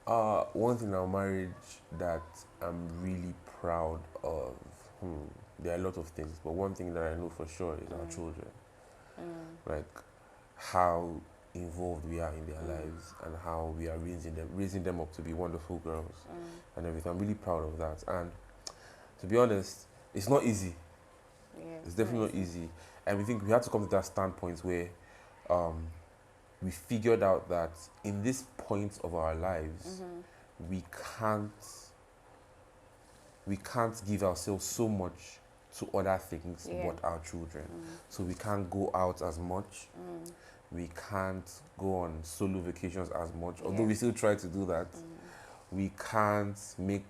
One thing about marriage that I'm really proud of. There are a lot of things, but one thing that I know for sure is our children. Like how involved we are in their lives and how we are raising them up to be wonderful girls and everything. I'm really proud of that. And to be honest, it's not easy. Yeah, It's definitely not easy. And we think we have to come to that standpoint where um, we figured out that in this point of our lives, we can't we can't give ourselves so much to other things Yeah. but our children. So we can't go out as much. We can't go on solo vacations as much, although Yeah. we still try to do that. We can't make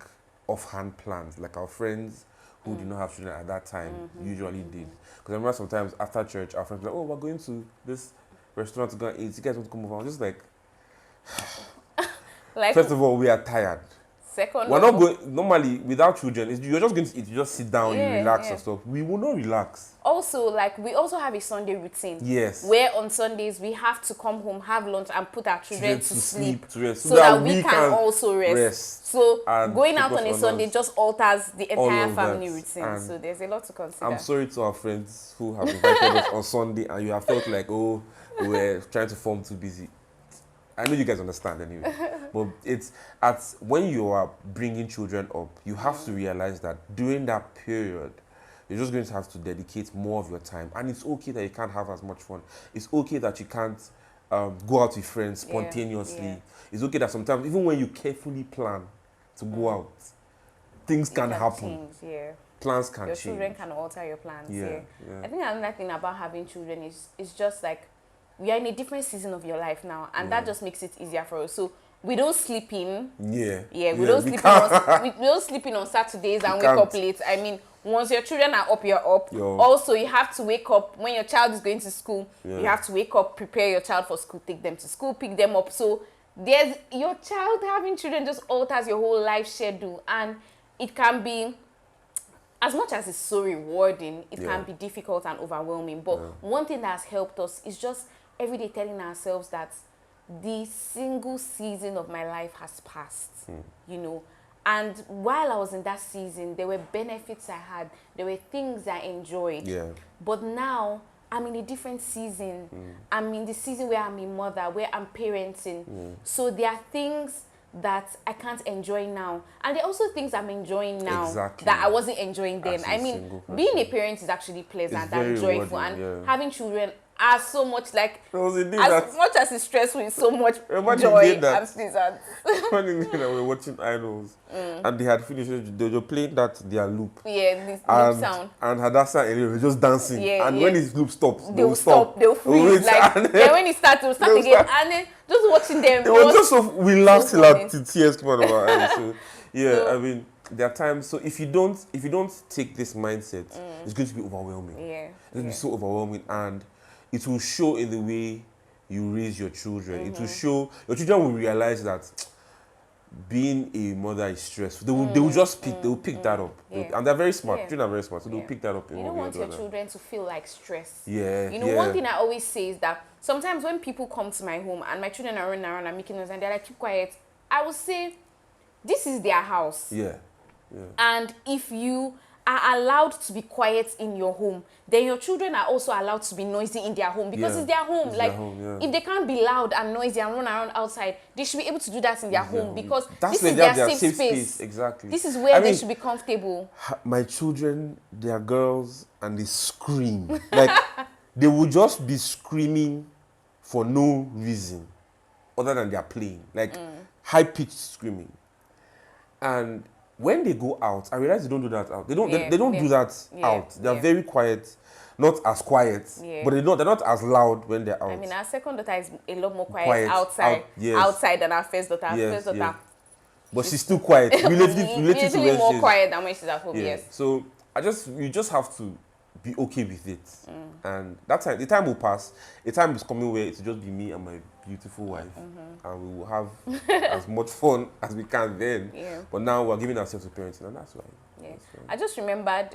offhand plans like our friends who did not have children at that time usually did. Because I remember sometimes after church, our friends were like, "Oh, we're going to this restaurant to go and eat. You guys want to come over?" I was just like, Like first of all, we are tired. second We're of not all- going. Normally, without children, you're just going to eat. You just sit down, you Yeah, relax yeah. and stuff. We will not relax. Also, like we also have a Sunday routine. Yes. Where on Sundays we have to come home, have lunch, and put our children to sleep, to rest, so that we can also rest. So and going out focus on a on Sunday us. just alters the All entire of family that. routine. And So there's a lot to consider. I'm sorry to our friends who have invited us on Sunday and you have felt like, oh, we were trying to form too busy. I know you guys understand anyway. But it's when you are bringing children up, you have to realize that during that period, you're just going to have to dedicate more of your time. And it's okay that you can't have as much fun. It's okay that you can't go out with friends spontaneously. yeah. It's okay that sometimes, even when you carefully plan to go out, things It can happen. change, yeah. Plans can Your change. children can alter your plans. Yeah, Yeah. yeah. I think another thing about having children is just like we are in a different season of your life now, and that just makes it easier for us. So we don't sleep in. Yeah. Yeah, we don't sleep in we don't sleep in on Saturdays and wake up late. I mean, once your children are up, you're up. Also, you have to wake up when your child is going to school. Yeah. You have to wake up, prepare your child for school, take them to school, pick them up. So there's your child having children just alters your whole life schedule, and it can be, as much as it's so rewarding, it can be difficult and overwhelming. But one thing that has helped us is just every day telling ourselves that the single season of my life has passed, you know. And while I was in that season, there were benefits I had, there were things I enjoyed. Yeah. But now I'm in a different season. I'm in the season where I'm a mother, where I'm parenting. So there are things that I can't enjoy now. And there are also things I'm enjoying now Exactly. that I wasn't enjoying then. As a I mean, single person. being a parent is actually pleasant It's and very joyful. rewarding, And yeah. having children are so much like, There was a day as that much as it's stressful, it's so much Remember the joy day that- and pleasant. funny thing that we were watching Idols and they had finished it, they were playing that their loop. Yeah, this And, loop sound. and Hadassah and Ellie were just dancing. Yeah, and yeah. when his loop stops, They'll stop, they'll freeze. wait, Like, and then when it starts, they'll start they'll again. start. And then just watching them. it was just so we laughed till funny. our tears came out of our eyes. So yeah, So- I mean there are times. So if you don't take this mindset, it's going to be overwhelming. Yeah. It's going to be so overwhelming, and it will show in the way you raise your children. It will show your children will realize that being a mother is stressful. They will just pick that up. Yeah. And they're very smart. Yeah. Children are very smart, so Yeah. they'll pick that up in You one don't way or want the your other. children to feel like stress. Yeah. You know, yeah. one thing I always say is that sometimes when people come to my home and my children are running around and making noise and they're like, keep quiet, I will say, this is their house. Yeah. Yeah. And if you are allowed to be quiet in your home, then your children are also allowed to be noisy in their home because Yeah. it's their home. It's Like, their home, yeah. if they can't be loud and noisy and run around outside, they should be able to do that in their home because That's this where is they have their their safe safe space. space. Exactly. This is where I they mean, should be comfortable. my children, they are girls and they scream. Like they will just be screaming for no reason other than they are playing. Like high-pitched screaming. And when they go out, I realize they don't do that out. They don't Yeah, they don't yeah. do that Yeah, out. They're yeah. very quiet. Not as quiet, Yeah. but they're not as loud when they're out. I mean, our second daughter is a lot more quiet, Quiet, outside, yes. outside than our first daughter. Our Yes, first daughter, yeah. But she's still quiet. Relative to relatively when more she's quiet than when she's at home. Yeah. Yes. So you just have to be okay with it, and that time the time will pass. A time is coming where it will just be me and my beautiful wife, and we will have as much fun as we can then. Yeah. But now we're giving ourselves to parenting, and that's why. Yeah. That's why. I just remembered.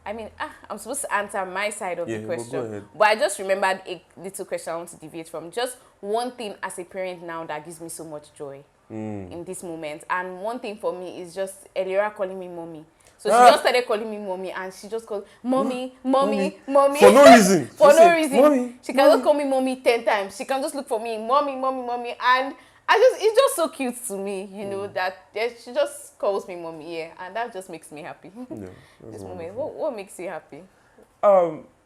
I mean, I'm supposed to answer my side of Yeah, the well, question, go ahead. but I just remembered a little question I want to deviate from. Just one thing as a parent now that gives me so much joy. in this moment. And one thing for me is just Eliora calling me mommy. So she just started calling me mommy, and she just called mommy, mommy, mommy. For no reason. For no reason. Mommy, she can just call me mommy 10 times. She can just look for me, mommy, mommy, mommy. And it's just so cute to me, you know, that she just calls me mommy, yeah. And that just makes me happy. Yeah, This moment. What makes you happy?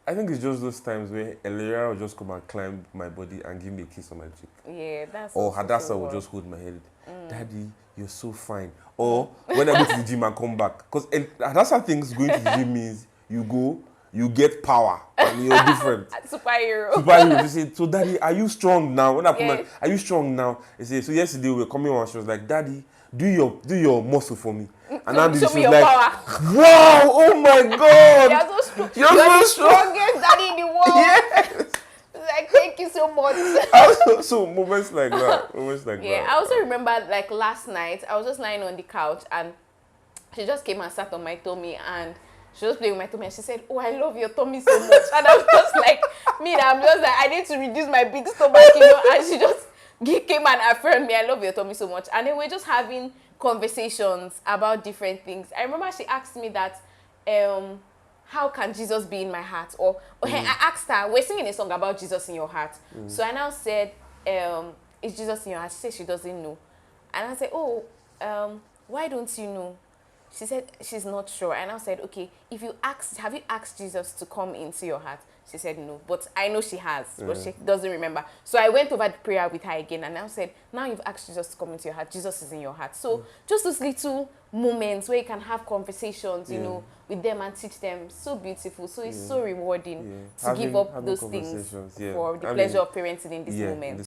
I think it's just those times where Elera will just come and climb my body and give me a kiss on my cheek. Yeah, that's Or also Hadassah so will well. just hold my head. Daddy, you're so fine. Or when I go to the gym and come back. Because Hadassah thinks going to the gym means you go, you get power, and you're different. Superhero. Superhero. She said, so Daddy, are you strong now? When I come Yes. back, are you strong now? He said, so yesterday we were coming on, she was like, Daddy, do your muscle for me. And now Show she me was your like, power. wow, oh my God. You're so strong. You're You're so the strong. strongest daddy in the world. Yes. Like, thank you so much. So moments like that. Moments like Yeah, that. I also remember like last night, I was just lying on the couch and she just came and sat on my tummy and she was playing with my tummy and she said, oh, I love your tummy so much. And I was just like, I'm just like, I need to reduce my big stomach, you know. And she just came and affirmed me, I love your tummy so much. And then we're just having conversations about different things. I remember she asked me that, how can Jesus be in my heart? Or I asked her, we're singing a song about Jesus in your heart. So I now said, is Jesus in your heart? She said she doesn't know. And I said, oh, why don't you know? She said she's not sure. And I said, okay, have you asked Jesus to come into your heart? She said no, but I know she has, but she doesn't remember. So I went over the prayer with her again and I said, now you've asked Jesus to come into your heart. Jesus is in your heart. So just those little moments where you can have conversations, you know, with them and teach them. So beautiful. So it's so rewarding to give up those things for the pleasure of parenting in this moment.